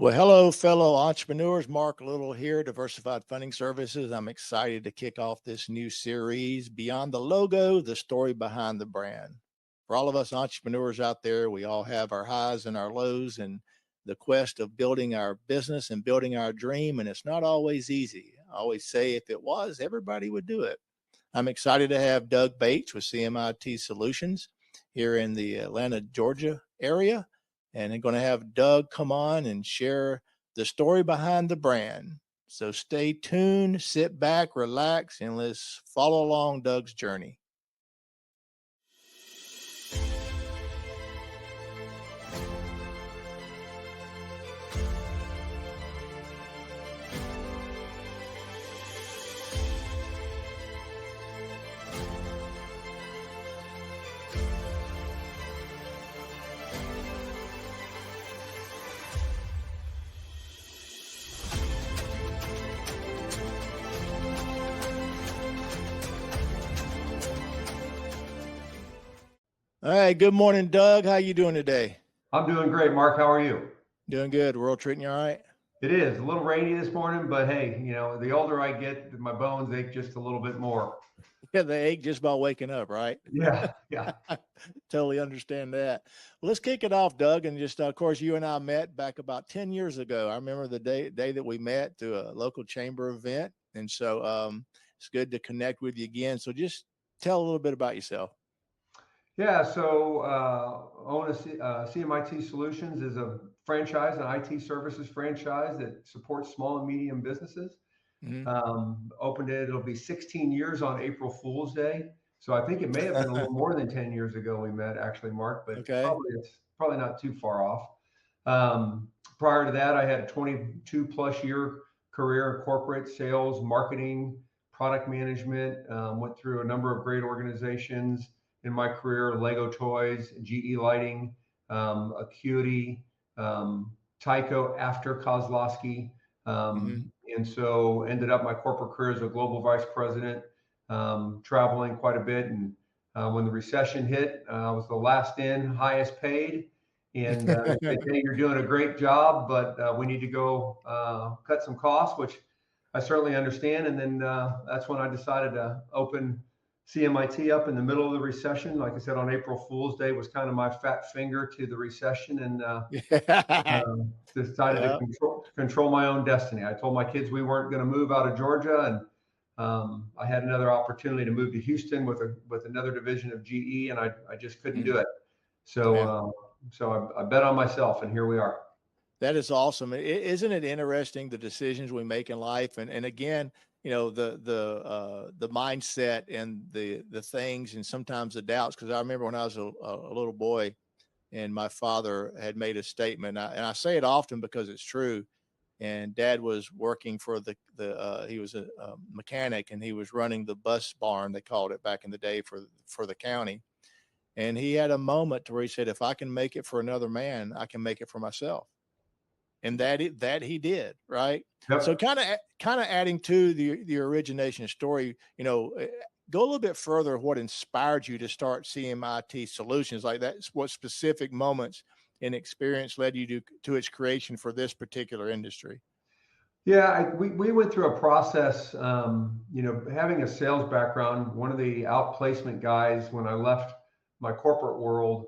Well, hello, fellow entrepreneurs. Mark Little here, Diversified Funding Services. I'm excited to kick off this new series, Beyond the Logo, the story behind the brand. For all of us entrepreneurs out there, we all have our highs and our lows and the quest of building our business and building our dream. And it's not always easy. I always say if it was, everybody would do it. I'm excited to have Doug Bates with CMIT Solutions here in the Atlanta, Georgia area. And I'm going to have Doug come on and share the story behind the brand. So stay tuned, sit back, relax, and let's follow along Doug's journey. All right. Good morning, Doug. How you doing today? I'm doing great, Mark. How are you? Doing good. World treating you all right? It is a little rainy this morning, but hey, the older I get, my bones ache just a little bit more. Yeah, they ache just by waking up, right? Yeah. Totally understand that. Well, let's kick it off, Doug. And just, of course, you and I met back about 10 years ago. I remember the day that we met through a local chamber event. And so it's good to connect with you again. So just tell a little bit about yourself. Yeah, so CMIT Solutions is a franchise, an IT services franchise that supports small and medium businesses. Opened it, it'll be 16 years on April Fool's Day. So I think it may have been a little more than 10 years ago we met, actually, Mark, but okay. It's probably not too far off. Prior to that, I had a 22 plus year career in corporate sales, marketing, product management, went through a number of great organizations in my career: Lego Toys, GE Lighting, Acuity, Tyco after Kozlowski. And so ended up my corporate career as a global vice president, traveling quite a bit. And when the recession hit, I was the last in, highest paid. And they said, hey, you're doing a great job, but we need to go cut some costs, which I certainly understand. And then that's when I decided to open CMIT up in the middle of the recession. Like I said, on April Fool's Day was kind of my fat finger to the recession, and decided to control my own destiny. I told my kids we weren't going to move out of Georgia, and I had another opportunity to move to Houston with another division of GE, and I just couldn't do it. So I bet on myself, and here we are. That is awesome. Isn't it interesting, the decisions we make in life? And again, the mindset and the things, and sometimes the doubts. Because I remember when I was a little boy, and my father had made a statement, and I say it often because it's true. And Dad was working for he was a mechanic, and he was running the bus barn, they called it back in the day, for the county. And he had a moment where he said, "If I can make it for another man, I can make it for myself." And that he did, right? Yep. So kind of adding to the origination story, go a little bit further. What inspired you to start CMIT Solutions? Like, that's what specific moments and experience led you to its creation for this particular industry? Yeah, we went through a process, having a sales background. One of the outplacement guys, when I left my corporate world,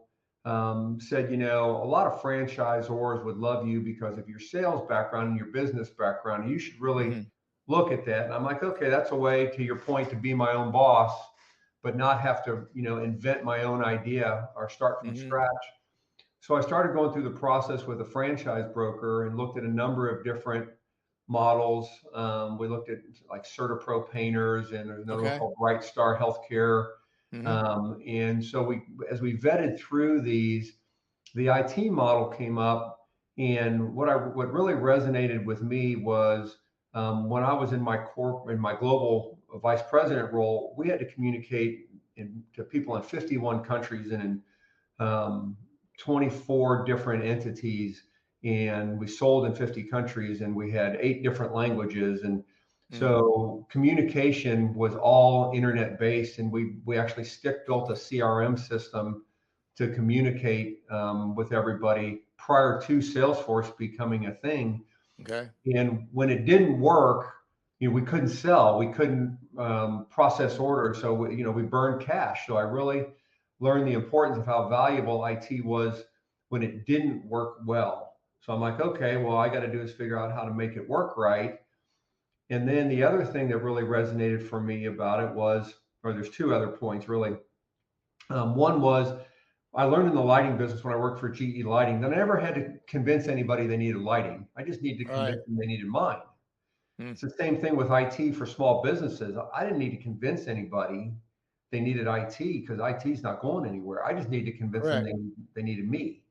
said, a lot of franchisors would love you because of your sales background and your business background. You should really look at that. And I'm like, okay, that's a way, to your point, to be my own boss, but not have to, invent my own idea or start from scratch. So I started going through the process with a franchise broker and looked at a number of different models. We looked at like CertaPro painters, and there's another one called Bright Star Healthcare. And so as we vetted through these, the IT model came up, and what really resonated with me was when I was in my global vice president role, we had to communicate to people in 51 countries and in 24 different entities, and we sold in 50 countries, and we had 8 different languages, and so communication was all internet based, and we actually built a CRM system to communicate with everybody prior to Salesforce becoming a thing. Okay. And when it didn't work, we couldn't sell, we couldn't process orders. So, we burned cash. So I really learned the importance of how valuable IT was when it didn't work well. So I'm like, okay, well, I got to do is figure out how to make it work right. And then the other thing that really resonated for me about it was, or there's two other points really. One was I learned in the lighting business when I worked for GE Lighting that I never had to convince anybody they needed lighting. I just needed to Right. convince them they needed mine. Mm. It's the same thing with IT for small businesses. I didn't need to convince anybody they needed IT because IT is not going anywhere. I just need to convince them Correct. they needed me.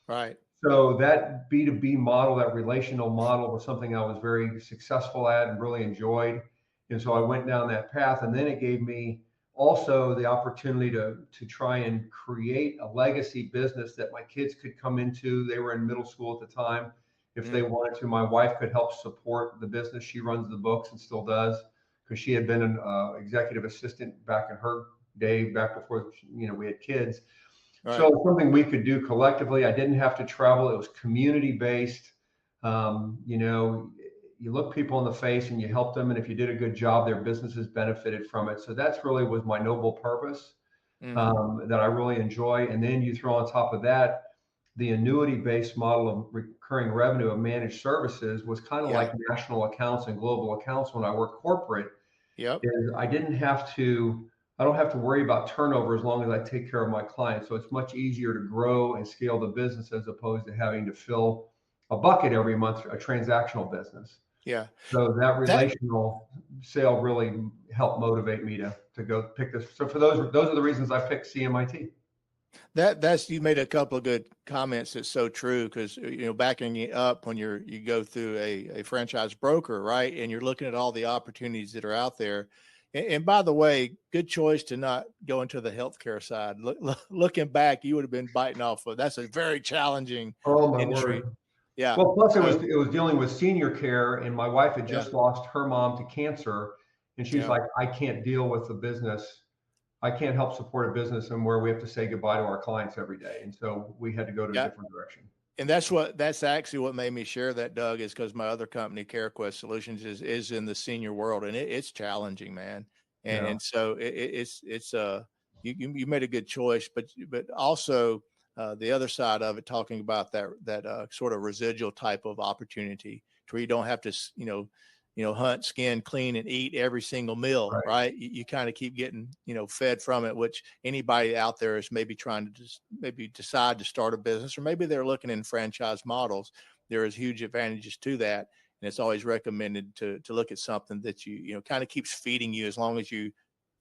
Right. So that B2B model, that relational model was something I was very successful at and really enjoyed. And so I went down that path. And then it gave me also the opportunity to try and create a legacy business that my kids could come into. They were in middle school at the time. If they Mm. wanted to, my wife could help support the business. She runs the books and still does because she had been an executive assistant back in her day, back before we had kids. So Right. it's something we could do collectively. I didn't have to travel. It was community based. You look people in the face and you help them. And if you did a good job, their businesses benefited from it. So that's really was my noble purpose Mm-hmm. that I really enjoy. And then you throw on top of that, the annuity based model of recurring revenue of managed services was kind of Yeah. like national accounts and global accounts when I worked corporate. Yep. Is I don't have to worry about turnover as long as I take care of my clients. So it's much easier to grow and scale the business as opposed to having to fill a bucket every month, a transactional business. Yeah. So that That relational sale really helped motivate me to go pick this. So for those are the reasons I picked CMIT. that's you made a couple of good comments that's so true because backing it up when you go through a franchise broker, right, and you're looking at all the opportunities that are out there. And by the way, good choice to not go into the healthcare side. Looking back, you would have been biting off of that's a very challenging Oh my industry. word. Yeah. Well, plus So it was dealing with senior care, and my wife had yeah, just lost her mom to cancer, and she's yeah, like, I can't deal with the business. I can't help support a business and where we have to say goodbye to our clients every day. And so we had to go to a yeah. different direction. And that's actually what made me share that, Doug, is because my other company, CareQuest Solutions, is in the senior world, and it's challenging, man. And Yeah. and so it's you made a good choice, but also the other side of it, talking about that sort of residual type of opportunity, to where you don't have to hunt, skin, clean, and eat every single meal, Right. right? You kind of keep getting fed from it, which anybody out there is maybe trying to just maybe decide to start a business, or maybe they're looking in franchise models. There is huge advantages to that, and it's always recommended to look at something that kind of keeps feeding you as long as you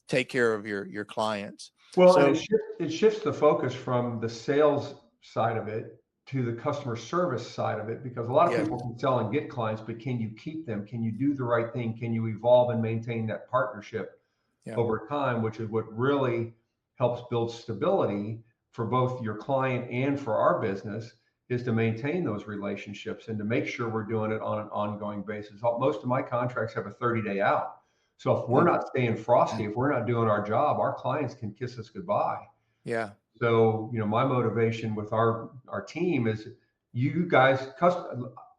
take care of your clients. Well, and So it shifts the focus from the sales side of it to the customer service side of it, because a lot of yeah, people can sell and get clients, but can you keep them? Can you do the right thing? Can you evolve and maintain that partnership yeah, over time, which is what really helps build stability for both your client and for our business, is to maintain those relationships and to make sure we're doing it on an ongoing basis. Most of my contracts have a 30-day out. So if we're mm, not staying frosty, if we're not doing our job, our clients can kiss us goodbye. yeah, So, my motivation with our team is you guys,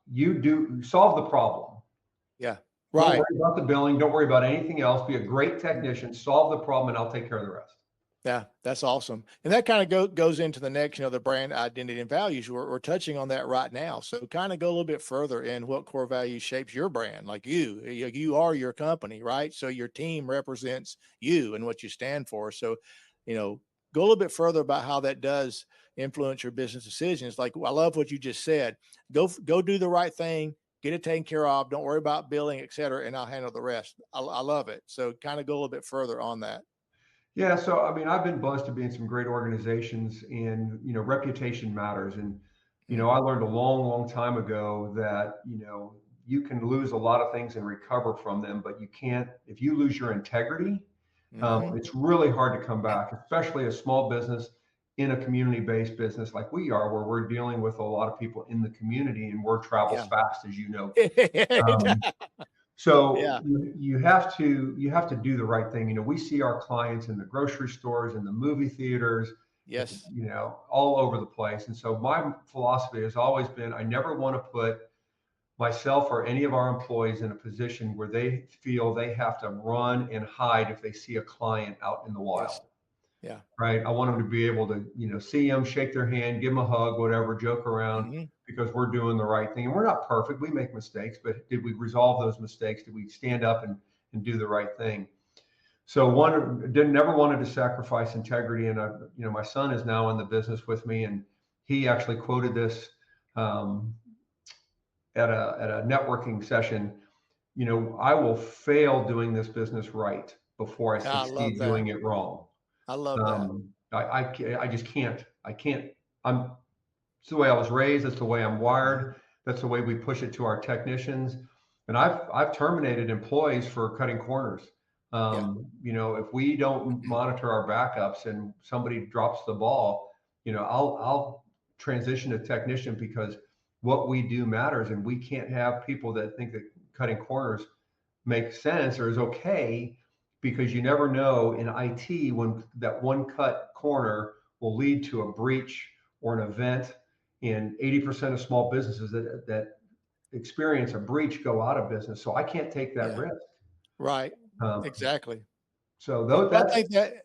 you do solve the problem. yeah, Don't right. worry about the billing. Don't worry about anything else. Be a great technician, solve the problem, and I'll take care of the rest. Yeah, that's awesome. And that kind of goes into the next, the brand identity and values. We're touching on that right now. So kind of go a little bit further in what core value shapes your brand. Like you are your company, right? So your team represents you and what you stand for. So, go a little bit further about how that does influence your business decisions. Like, I love what you just said. Go do the right thing, get it taken care of. Don't worry about billing, et cetera, and I'll handle the rest. I love it. So kind of go a little bit further on that. Yeah, so I mean, I've been blessed to be in some great organizations, and reputation matters. And I Hmm. learned a long, long time ago that you can lose a lot of things and recover from them, but you can't if you lose your integrity. Hmm. It's really hard to come back, especially a small business in a community-based business like we are, where we're dealing with a lot of people in the community, and word travels Yeah. fast, as you know. Yeah. Um, so Yeah. you have to do the right thing. We see our clients in the grocery stores, in the movie theaters, Yes. all over the place. And so my philosophy has always been, I never want to put myself or any of our employees in a position where they feel they have to run and hide if they see a client out in the Yes. wild. Yeah. Right. I want them to be able to, see them, shake their hand, give them a hug, whatever, joke around, Hmm. because we're doing the right thing. And we're not perfect. We make mistakes, but did we resolve those mistakes? Did we stand up and do the right thing? So one didn't never wanted to sacrifice integrity. And my son is now in the business with me, and he actually quoted this um, at a networking session. I will fail doing this business right before I I love succeed that. doing it wrong. I love that. I just can't. I can't. It's the way I was raised. That's the way I'm Hmm. wired. That's the way we push it to our technicians. And I've terminated employees for cutting corners. Yeah. If we don't monitor our backups and somebody drops the ball, I'll transition to technician, because what we do matters, and we can't have people that think that cutting corners makes sense or is okay, because you never know in IT when that one cut corner will lead to a breach or an event. And 80% of small businesses that experience a breach go out of business. So I can't take that Yeah. risk. Right. Um, Exactly. so though Well, I think that.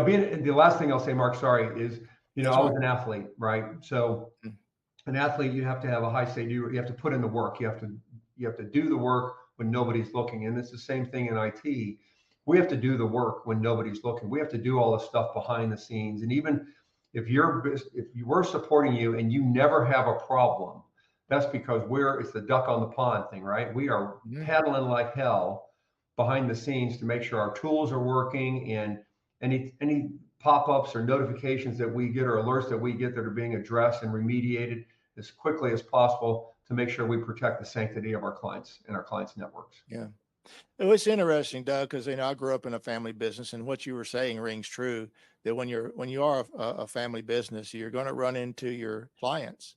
being the last thing I'll say, Mark, sorry, is That's I was right. an athlete, right? So Mm. an athlete, you have to have a high state. You have to put in the work. You have to do the work when nobody's looking. And it's the same thing in IT. We have to do the work when nobody's looking. We have to do all the stuff behind the scenes. And even if we're supporting you and you never have a problem, that's because it's the duck on the pond thing, right? We are Mhm. paddling like hell behind the scenes to make sure our tools are working, and any pop-ups or notifications that we get or alerts that we get that are being addressed and remediated as quickly as possible to make sure we protect the sanctity of our clients and our clients' networks. Yeah. Oh, it's interesting, Doug, because I grew up in a family business, and what you were saying rings true. That when you are a family business, you're going to run into your clients,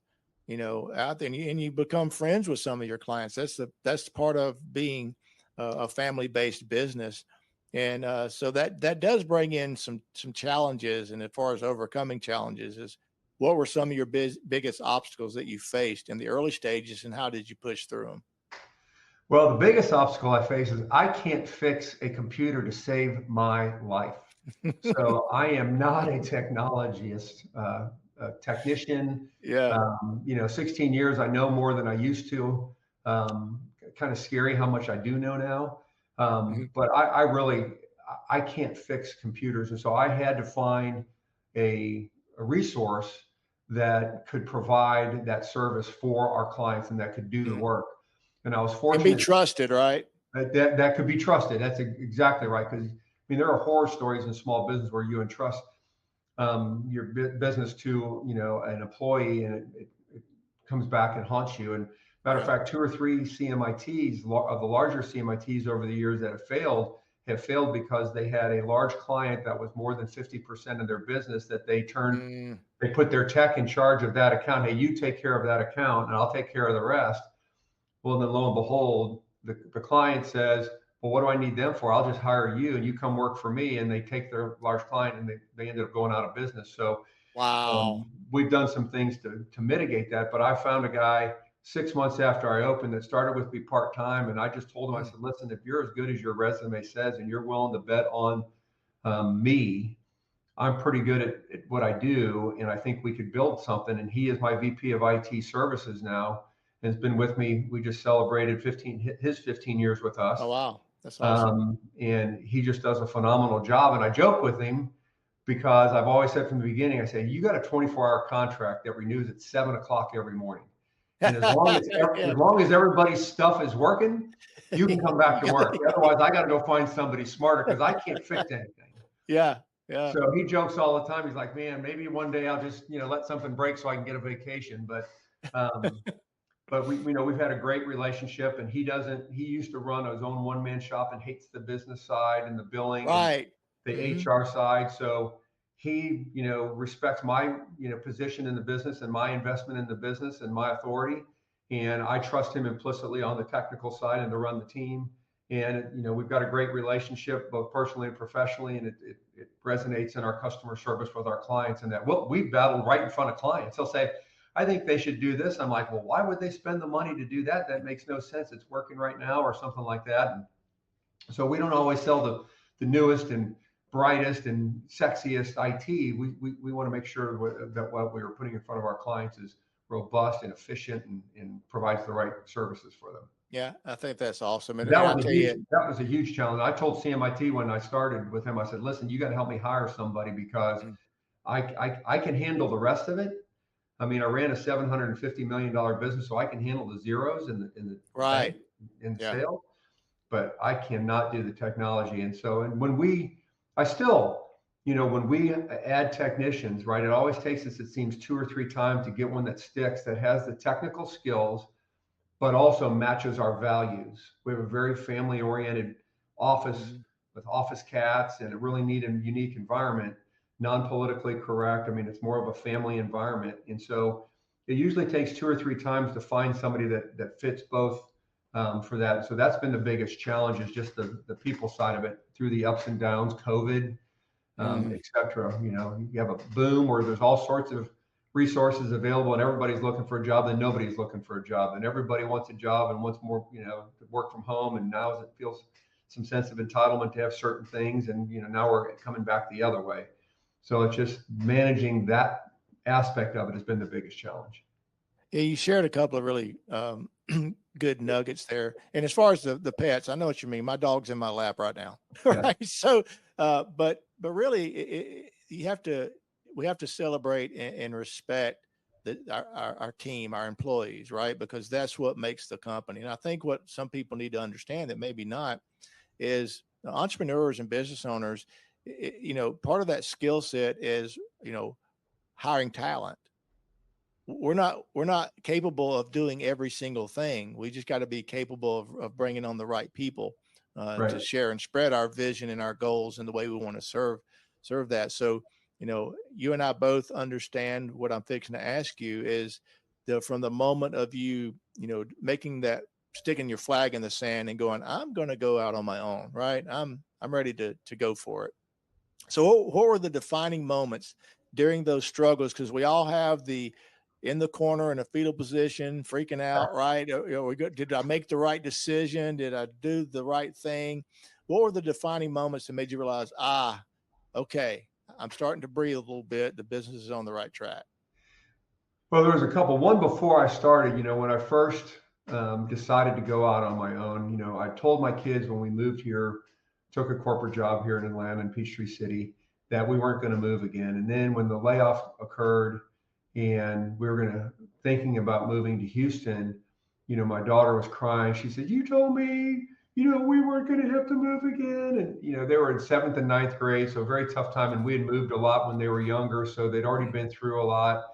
out there, and you become friends with some of your clients. That's part of being a family based business, and so that does bring in some challenges. And as far as overcoming challenges, is what were some of your biggest obstacles that you faced in the early stages, and how did you push through them? Well, the biggest obstacle I face is I can't fix a computer to save my life. So I am not a technologist, a technician. Yeah. 16 years, I know more than I used to. Kind of scary how much I do know now. Mhm. But I really, I can't fix computers. And so I had to find a resource that could provide that service for our clients and that could do the Mhm. work. And I was And be fortunate trusted, right? that could be trusted. That's exactly right. Because there are horror stories in small business where you entrust your business to an employee, and it comes back and haunts you. And matter of Yeah. fact, 2 or 3 CMITs of the larger CMITs over the years that have failed because they had a large client that was more than 50% of their business, that Mm, they put their tech in charge of that account. Hey, you take care of that account and I'll take care of the rest. Well, then lo and behold, the client says, well, what do I need them for? I'll just hire you and you come work for me. And they take their large client and they ended up going out of business. So wow. we've done some things to mitigate that. But I found a guy 6 months after I opened that started with me part-time. And I just told him, I Mm, said, listen, if you're as good as your resume says and you're willing to bet on me, I'm pretty good at what I do, and I think we could build something. And he is my VP of IT services now, and has been with me. We just celebrated his 15 years with us, oh, wow. That's awesome. and he just does a phenomenal job. And I joke with him because I've always said from the beginning, I say, you got a 24-hour contract that renews at 7 o'clock every morning, and Yeah. as long as everybody's stuff is working, you can come back You to got work. it. Otherwise, I got to go find somebody smarter because I can't fix anything. Yeah. Yeah. So he jokes all the time. He's like, man, maybe one day I'll just, let something break so I can get a vacation. Um, but we've had a great relationship, and he used to run his own one-man shop and hates the business side and the billing and Right. the Hmm. HR side. So he, respects my, position in the business and my investment in the business and my authority. And I trust him implicitly on the technical side and to run the team. And we've got a great relationship both personally and professionally, and it resonates in our customer service with our clients. And that we battle right in front of clients. They'll say, I think they should do this. I'm like, well, why would they spend the money to do that? That makes no sense. It's working right now, or something like that. And so we don't always sell the newest and brightest and sexiest IT. We want to make sure that what we are putting in front of our clients is robust and efficient, and provides the right services for them. Yeah, I think that's awesome. And That I'll was tell you, that was a huge challenge. I told CMIT when I started with him, I said, listen, you got to help me hire somebody, because mm, I can handle the rest of it. I mean, I ran a $750 million business, so I can handle the zeros in the bank, right. in Yeah. sales, but I cannot do the technology. And so, and when we add technicians, right, it always takes us, it seems, 2 or 3 times to get one that sticks, that has the technical skills, but also matches our values. We have a very family-oriented office Mhm. with office cats and a really neat and unique environment, non-politically correct. I mean, it's more of a family environment. And so it usually takes 2 or 3 times to find somebody that fits both, for that. So that's been the biggest challenge, is just the people side of it, through the ups and downs, COVID, Mm. et cetera. You have a boom where there's all sorts of resources available, and everybody's looking for a job, and nobody's looking for a job, and everybody wants a job and wants more, to work from home. And now it feels some sense of entitlement to have certain things. And, now we're coming back the other way. So it's just managing that aspect of it has been the biggest challenge. Yeah, you shared a couple of really good nuggets there. And as far as the pets, I know what you mean. My dog's in my lap right now, Yeah. right? So, but really, we have to celebrate and respect our team, our employees, right? Because that's what makes the company. And I think what some people need to understand, that maybe not, is entrepreneurs and business owners. Part of that skill set is hiring talent. We're not capable of doing every single thing. We just got to be capable of bringing on the right people to Right. share and spread our vision and our goals and the way we want to serve that. So, you and I both understand what I'm fixing to ask you is from the moment of you making that, sticking your flag in the sand and going, I'm going to go out on my own, right? I'm ready to go for it. So what were the defining moments during those struggles? Because we all have the in the corner in a fetal position, freaking out, right? Did I make the right decision? Did I do the right thing? What were the defining moments that made you realize, okay, I'm starting to breathe a little bit. The business is on the right track. Well, there was a couple. One before I started, when I first decided to go out on my own, I told my kids when we moved here, took a corporate job here in Atlanta, in Peachtree City, that we weren't going to move again. And then when the layoff occurred and we were thinking about moving to Houston, my daughter was crying. She said, "You told me, we weren't going to have to move again." And, they were in 7th and 9th grade, so a very tough time. And we had moved a lot when they were younger, so they'd already been through a lot.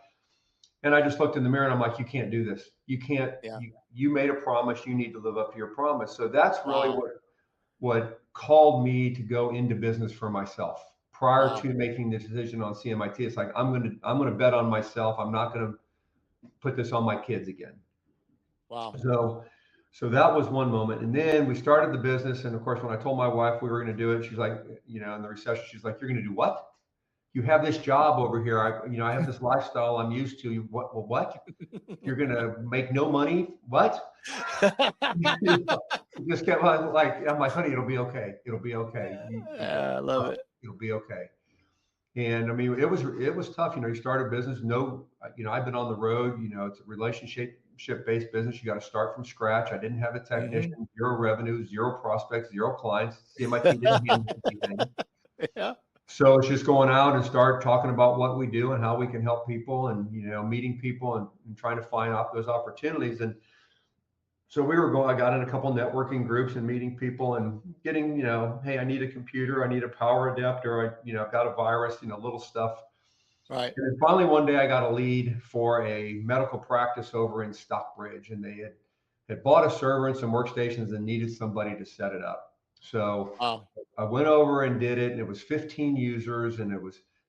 And I just looked in the mirror and I'm like, you can't do this. You can't, Yeah. you made a promise. You need to live up to your promise. So that's really Wow. what called me to go into business for myself. Prior Wow. to making the decision on CMIT, it's like, I'm going to bet on myself. I'm not going to put this on my kids again. Wow. So that was one moment. And then we started the business. And of course, when I told my wife we were going to do it, she's like, in the recession, she's like, "You're going to do what? You have this job over here. I have this lifestyle I'm used to. What? Well, what? You're going to make no money? What?" Just kept like, I'm like, "Honey, it'll be okay. It'll be okay. I love it. It'll be okay." And I mean, it was tough. You start a business. No, I've been on the road. It's a relationship based business. You got to start from scratch. I didn't have a Mm-hmm. technician, 0 revenue, 0 prospects, 0 clients. CMIT didn't handle anything. Yeah. So it's just going out and start talking about what we do and how we can help people, and meeting people, and trying to find out those opportunities. And so I got in a couple networking groups and meeting people and getting, hey, I need a computer, I need a power adapter, I've got a virus, little stuff. Right. And then finally one day I got a lead for a medical practice over in Stockbridge, and they had bought a server and some workstations and needed somebody to set it up. So Wow. I went over and did it, and it was 15 users, and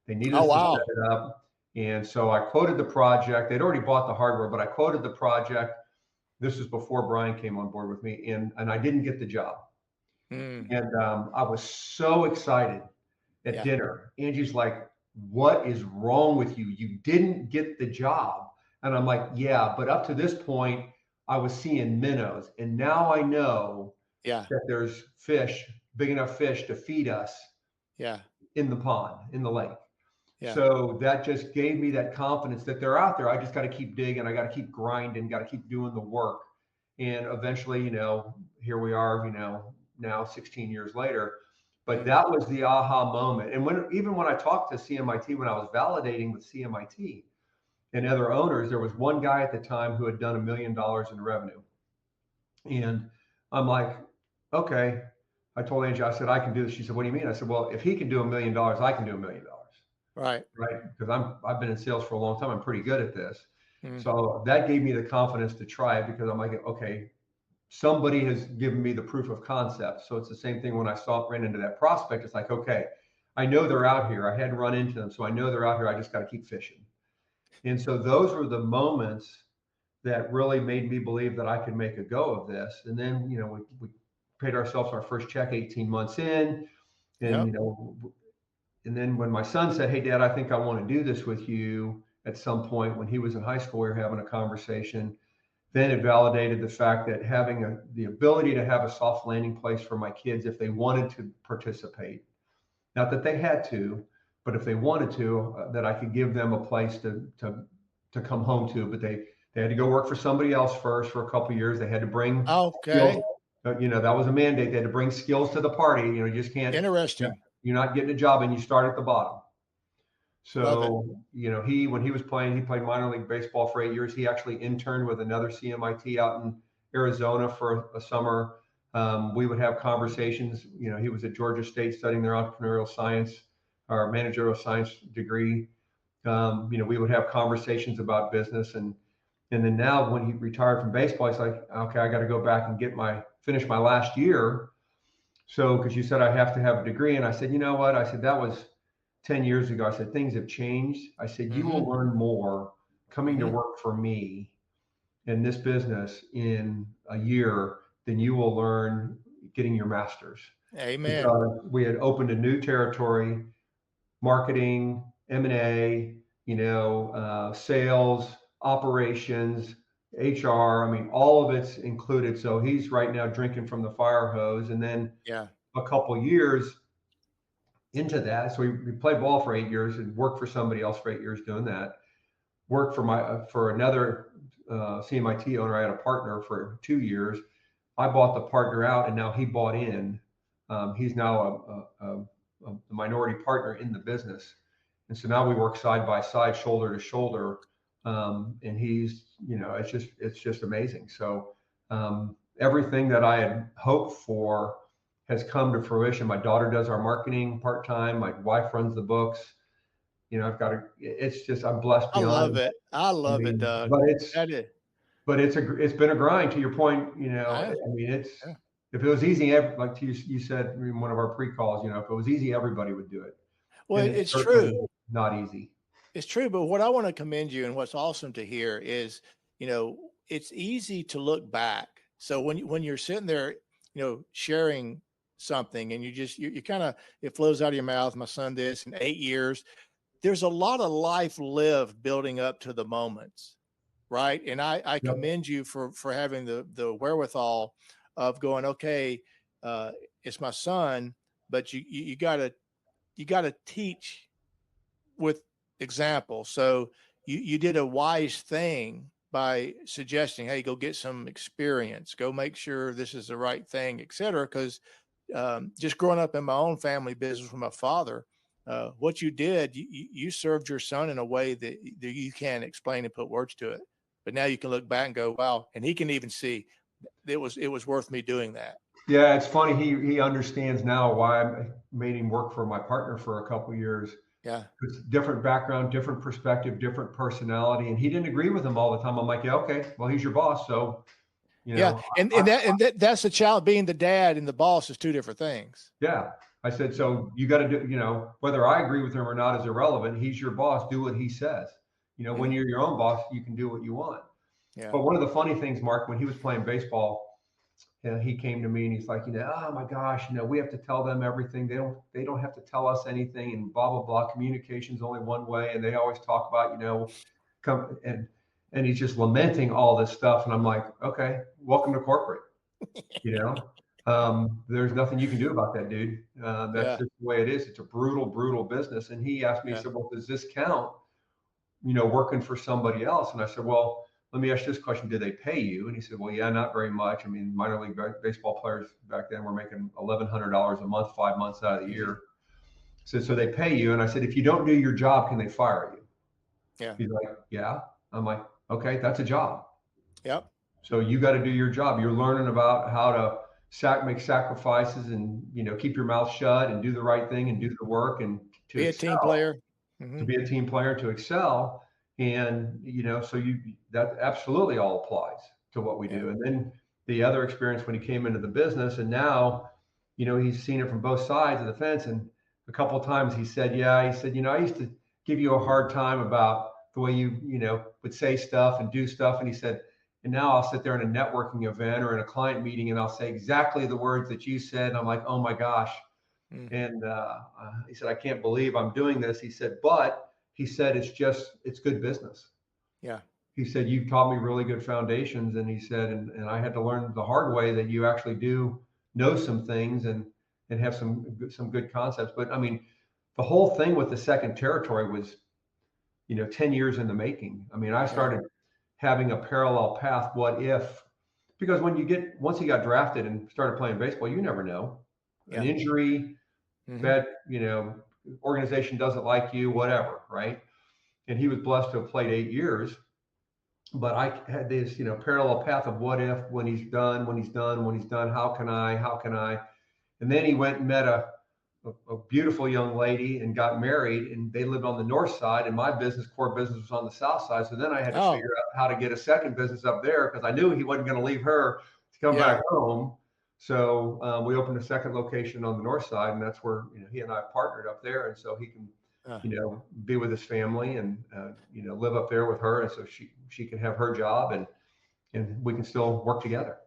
they needed Oh, us to wow. set it up. And so I quoted the project. They'd already bought the hardware, but I quoted the project. This was before Brian came on board with me, and I didn't get the job. Mm, And I was so excited at yeah. dinner. Angie's like, "What is wrong with you? You didn't get the job." And I'm like, "Yeah, but up to this point, I was seeing minnows. And now I know Yeah. that there's fish, big enough fish to feed us Yeah. in the pond, in the lake." Yeah. So that just gave me that confidence that they're out there. I just got to keep digging. I got to keep grinding, got to keep doing the work. And eventually, here we are, now 16 years later. But Mm, that was the aha moment. And even when I talked to CMIT, when I was validating with CMIT and other owners, there was one guy at the time who had done $1 million in revenue. And I'm like, okay. I told Angie, I said, I can do this. She said, what do you mean? I said, well, if he can do $1 million, I can do $1 million. right. Right? Because I've been in sales for a long time. I'm pretty good at this. Mm, So that gave me the confidence to try it because I'm like, okay, somebody has given me the proof of concept. So it's the same thing when I ran into that prospect. It's like, okay, I know they're out here. I hadn't run into them, so I know they're out here. I just got to keep fishing. And so those were the moments that really made me believe that I could make a go of this. And then, we paid ourselves our first check 18 months in, and yep. and then when my son said, "Hey, Dad, I think I want to do this with you," at some point when he was in high school, we were having a conversation. Then it validated the fact that having the ability to have a soft landing place for my kids if they wanted to participate, not that they had to, but if they wanted to, that I could give them a place to come home to. But they had to go work for somebody else first for a couple of years. They had to bring skills. Okay. That was a mandate. They had to bring skills to the party. You just can't. Interesting. You're not getting a job and you start at the bottom. Love it. So, when he was playing, he played minor league baseball for 8 years. He actually interned with another CMIT out in Arizona for a summer. We would have conversations. He was at Georgia State studying their entrepreneurial science or managerial science degree. We would have conversations about business, and then now when he retired from baseball, he's like, okay, I got to go back and finish my last year. So, because you said I have to have a degree, and I said, you know what? I said that was 10 years ago. I said, things have changed. I said, you Mm-hmm. will learn more coming to Mm-hmm. work for me in this business in a year than you will learn getting your master's. Amen. Because we had opened a new territory, marketing, M&A, sales, operations, HR. I mean, all of it's included. So he's right now drinking from the fire hose. And then Yeah. a couple years into that. So we played ball for 8 years and worked for somebody else for 8 years doing that. Worked for another CMIT owner. I had a partner for 2 years. I bought the partner out, and now he bought in. He's now a minority partner in the business, and so now we work side by side, shoulder to shoulder. And he's, it's just amazing. So everything that I had hoped for has come to fruition. My daughter does our marketing part time. My wife runs the books. It's just, I'm blessed I love beyond. it. I I love it, mean, Doug. but it's, That is. but it's been a grind to your point. Yeah. I mean, Yeah. if it was easy, like you said in one of our pre-calls, if it was easy, everybody would do it. Well, And it's it's certainly true. not easy. It's true. But what I want to commend you and what's awesome to hear is, it's easy to look back. So when you're sitting there, sharing something and you kind of, it flows out of your mouth. My son, this in 8 years, there's a lot of life lived building up to the moments. Right. And I Yep. commend you for having the wherewithal of going, okay, it's my son, but you gotta teach with example. So you did a wise thing by suggesting, hey, go get some experience, go make sure this is the right thing, et cetera. Because just growing up in my own family business with my father, what you did, you served your son in a way that you can't explain and put words to it. But now you can look back and go, wow, and he can even see it was worth me doing that. Yeah, it's funny. He understands now why I made him work for my partner for a couple of years. Yeah. It's different background, different perspective, different personality, and he didn't agree with him all the time. I'm like, yeah, okay, well, he's your boss, so Yeah, that's the challenge. Being the dad and the boss is two different things. yeah. I said, so you got to do, whether I agree with him or not is irrelevant. He's your boss. Do what he says. When Mm, you're your own boss, you can do what you want. yeah. But one of the funny things, Mark, when he was playing baseball, he came to me and he's like, oh my gosh, we have to tell them everything. They don't have to tell us anything, and blah blah blah. Communication's only one way, and they always talk about, come and he's just lamenting all this stuff, and I'm like, okay, welcome to corporate. There's nothing you can do about that, dude. That's Yeah. just the way it is. It's a brutal business. And he asked me, he Yeah. said, well, does this count, working for somebody else? And I said, well, let me ask you this question. Did they pay you? And he said, well, yeah, not very much. I mean, minor league baseball players back then were making $1,100 a month, 5 months out of the Hmm. year. So they pay you. And I said, if you don't do your job, can they fire you? Yeah. He's like, yeah. I'm like, okay, that's a job. Yep. So you got to do your job. You're learning about how to make sacrifices and, keep your mouth shut and do the right thing and do the work and to Be a team excel, player. to Hmm. be a team player, to excel. And, so that absolutely all applies to what we Yeah. do. And then the other experience when he came into the business, and now, he's seen it from both sides of the fence. And a couple of times he said, I used to give you a hard time about the way you, would say stuff and do stuff. And he said, and now I'll sit there in a networking event or in a client meeting and I'll say exactly the words that you said. And I'm like, oh my gosh. Mm. And he said, I can't believe I'm doing this. He said, but he said, it's good business. Yeah. He said, you've taught me really good foundations. And he said, and I had to learn the hard way that you actually do know some things and have some good concepts. But I mean, the whole thing with the second territory was, 10 years in the making. I mean, I Yeah. started having a parallel path. What if? Because once he got drafted and started playing baseball, you never know. An Yeah. injury, Hmm. bad, organization doesn't like you, whatever, right? And he was blessed to have played 8 years. But I had this, parallel path of what if, when he's done, how can I? And then he went and met a beautiful young lady and got married, and they lived on the north side, and my core business was on the south side. So then I had to Oh, figure out how to get a second business up there because I knew he wasn't going to leave her to come yeah. back home. So we opened a second location on the north side, and that's where he and I partnered up there, and so he can Uh, be with his family and live up there with her, and so she can have her job, and we can still work together.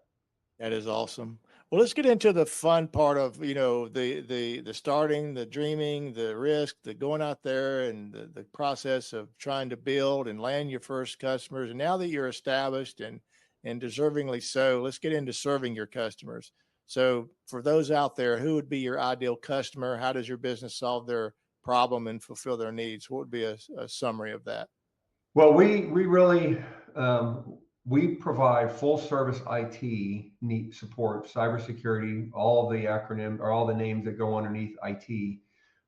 that is awesome. Well, let's get into the fun part of, the starting, the dreaming, the risk, the going out there and the process of trying to build and land your first customers. And now that you're established and deservingly so, let's get into serving your customers. So for those out there, who would be your ideal customer? How does your business solve their problem and fulfill their needs? What would be a summary of that? Well, we really we provide full service IT need support, cybersecurity, all of the acronym or all the names that go underneath IT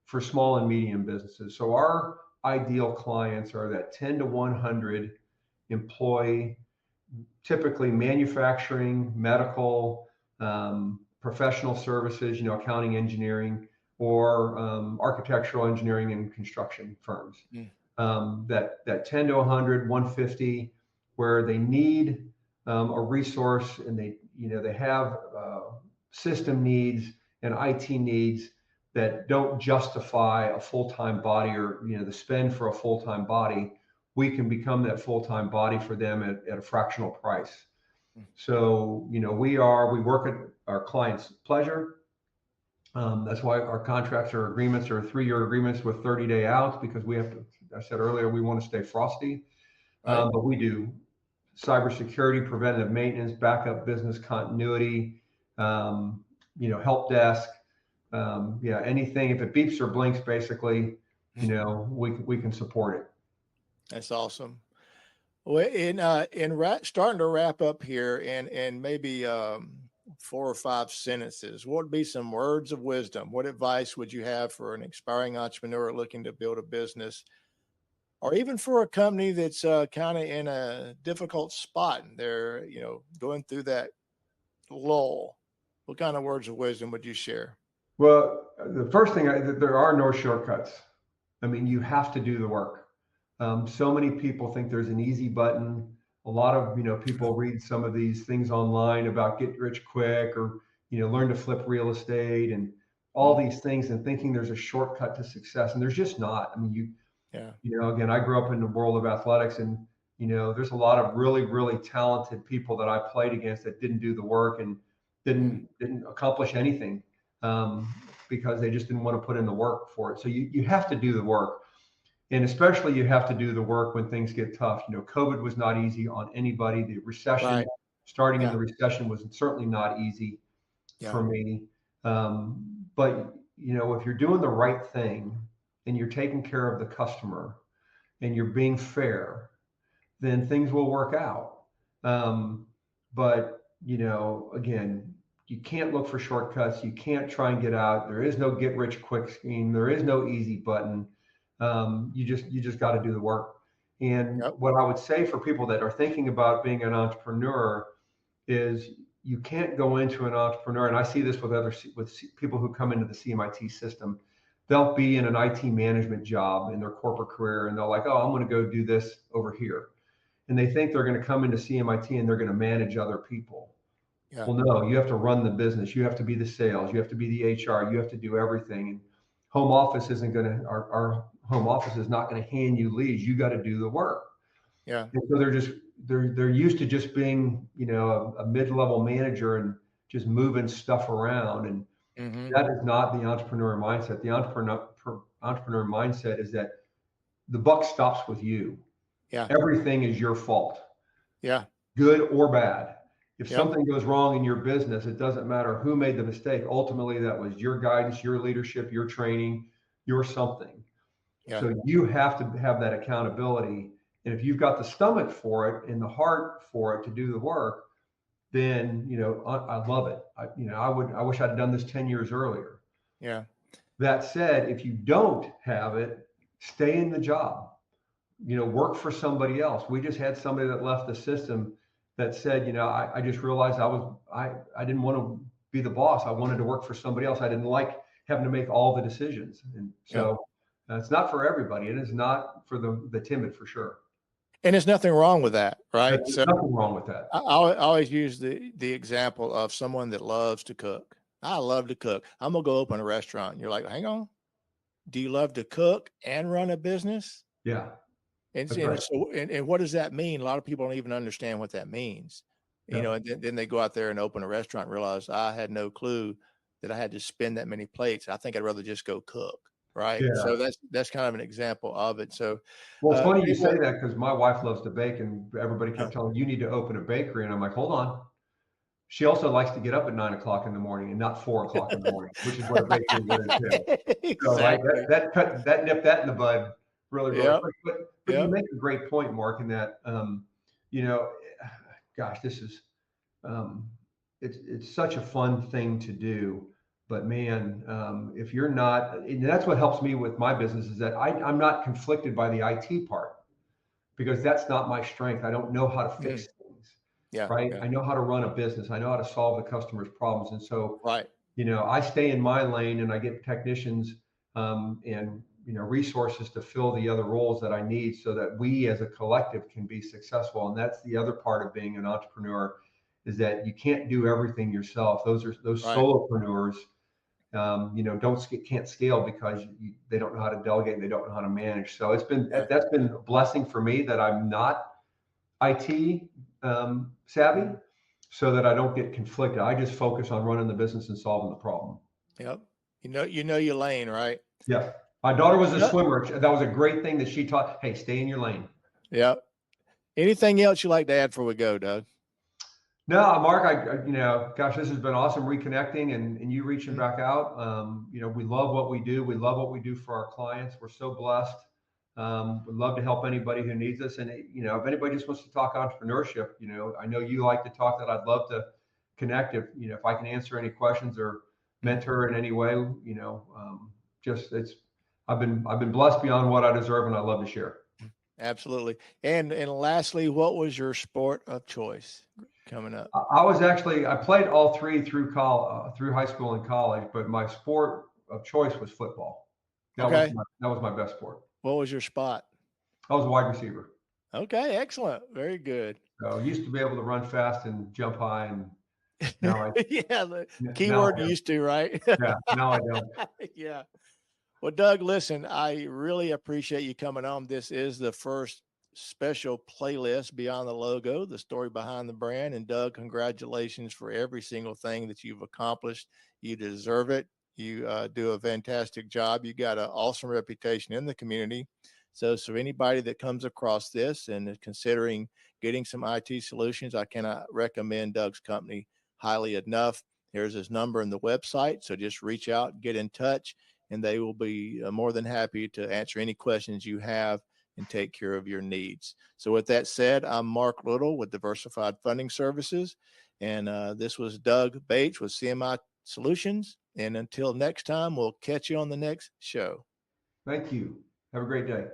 for small and medium businesses. So our ideal clients are that 10 to 100 employee, typically manufacturing, medical, professional services, accounting, engineering, or architectural engineering and construction firms. Mm. That 10 to 100, 150, where they need a resource and they have system needs and IT needs that don't justify a full-time body or the spend for a full-time body. We can become that full-time body for them at a fractional price. Mm. So we work at our clients' pleasure. That's why our contracts or agreements are 3-year agreements with 30-day outs, because we have to, I said earlier, we want to stay frosty. Right. But we do cybersecurity, preventative maintenance, backup business continuity, help desk. Anything, if it beeps or blinks, basically, we can support it. That's awesome. Well, starting to wrap up here, and maybe 4 or 5 sentences, what would be some words of wisdom? What advice would you have for an aspiring entrepreneur looking to build a business, or even for a company that's kind of in a difficult spot and they're going through that lull? What kind of words of wisdom would you share? Well, the first thing, there are no shortcuts. I mean, you have to do the work. So many people think there's an easy button. A lot of people read some of these things online about get rich quick or learn to flip real estate and all Mm. these things, and thinking there's a shortcut to success, and there's just not. I mean, Yeah. again, I grew up in the world of athletics, and there's a lot of really talented people that I played against that didn't do the work, and didn't accomplish anything, because they just didn't want to put in the work for it. So you have to do the work, and especially you have to do the work when things get tough. COVID was not easy on anybody. The recession, Right. starting in Yeah. the recession, was certainly not easy Yeah. for me. But if you're doing the right thing and you're taking care of the customer and you're being fair, then things will work out. But again, you can't look for shortcuts. You can't try and get out. There is no get rich quick scheme. There is no easy button. You just got to do the work. And Yep. what I would say for people that are thinking about being an entrepreneur is you can't go into an entrepreneur, and I see this with people who come into the CMIT system. They'll be in an IT management job in their corporate career, and they're like, "Oh, I'm going to go do this over here," and they think they're going to come into CMIT and they're going to manage other people. Yeah. Well, no, you have to run the business. You have to be the sales. You have to be the HR. You have to do everything. And home office isn't going to. Our home office is not going to hand you leads. You got to do the work. Yeah. And so they're used to just being a mid-level manager and just moving stuff around, and Mm-hmm. that is not the entrepreneur mindset. The entrepreneur mindset is that the buck stops with you. Yeah. Everything is your fault, Yeah. good or bad. If Yep. something goes wrong in your business, it doesn't matter who made the mistake. Ultimately, that was your guidance, your leadership, your training, your something. Yeah. So you have to have that accountability. And if you've got the stomach for it and the heart for it to do the work, then I love it. I wish I'd done this 10 years earlier. Yeah. That said, if you don't have it, stay in the job. Work for somebody else. We just had somebody that left the system that said, I just realized I didn't want to be the boss. I wanted to work for somebody else. I didn't like having to make all the decisions. And so it's not for everybody. It is not for the timid, for sure. And there's nothing wrong with that, right? There's So nothing wrong with that. I always use the example of someone that loves to cook. I love to cook. I'm gonna go open a restaurant. You're like, hang on, do you love to cook and run a business? Yeah. And That's right. so and what does that mean? A lot of people don't even understand what that means. Yeah. And then they go out there and open a restaurant and realize I had no clue that I had to spin that many plates. I think I'd rather just go cook. Right. Yeah. So that's kind of an example of it. So Well, it's funny you people, say that because my wife loves to bake, and everybody kept telling you need to open a bakery, and I'm like, hold on. She also likes to get up at 9 o'clock in the morning and not 4 o'clock in the morning, which is what a bakery would entail. So like exactly. that nipped that in the bud really, really Yep. quick. But you Yep. make a great point, Mark, in that you know, gosh, this is it's such a fun thing to do. But man, if you're not, and that's what helps me with my business is that I'm not conflicted by the IT part because that's not my strength. I don't know how to fix things, Yeah. right? Yeah. I know how to run a business. I know how to solve the customer's problems. And so, Right. I stay in my lane and I get technicians and resources to fill the other roles that I need so that we as a collective can be successful. And that's the other part of being an entrepreneur is that you can't do everything yourself. Those Right. solopreneurs, can't scale because they don't know how to delegate and they don't know how to manage. So Yeah. that's been a blessing for me that I'm not IT savvy, so that I don't get conflicted. I just focus on running the business and solving the problem. Yep. You know your lane, right? Yeah. My daughter was a Yep. swimmer. That was a great thing that she taught. Hey, stay in your lane. Yep. Anything else you like to add before we go, Doug? No, Mark, gosh, this has been awesome reconnecting and you reaching Mhm. back out. We love what we do. We love what we do for our clients. We're so blessed. We'd love to help anybody who needs us. And, if anybody just wants to talk entrepreneurship, I know you like to talk that. I'd love to connect if I can answer any questions or mentor in any way, I've been blessed beyond what I deserve and I love to share. Absolutely. And lastly, what was your sport of choice coming up? I played all three through through high school and college, but my sport of choice was football. Okay. That was my best sport. What was your spot? I was a wide receiver. Okay, excellent. Very good. So I used to be able to run fast and jump high, and now Yeah, the now keyword used to, right? now I don't. Yeah. Well, Doug, listen, I really appreciate you coming on. This is the first special playlist, Beyond the Logo, the story behind the brand. And Doug, congratulations for every single thing that you've accomplished. You deserve it. You do a fantastic job. You got an awesome reputation in the community. So anybody that comes across this and is considering getting some IT solutions, I cannot recommend Doug's company highly enough. Here's his number in the website. So just reach out, get in touch, and they will be more than happy to answer any questions you have and take care of your needs. So with that said, I'm Mark Little with Diversified Funding Services. And this was Doug Bates with CMI Solutions. And until next time, we'll catch you on the next show. Thank you. Have a great day.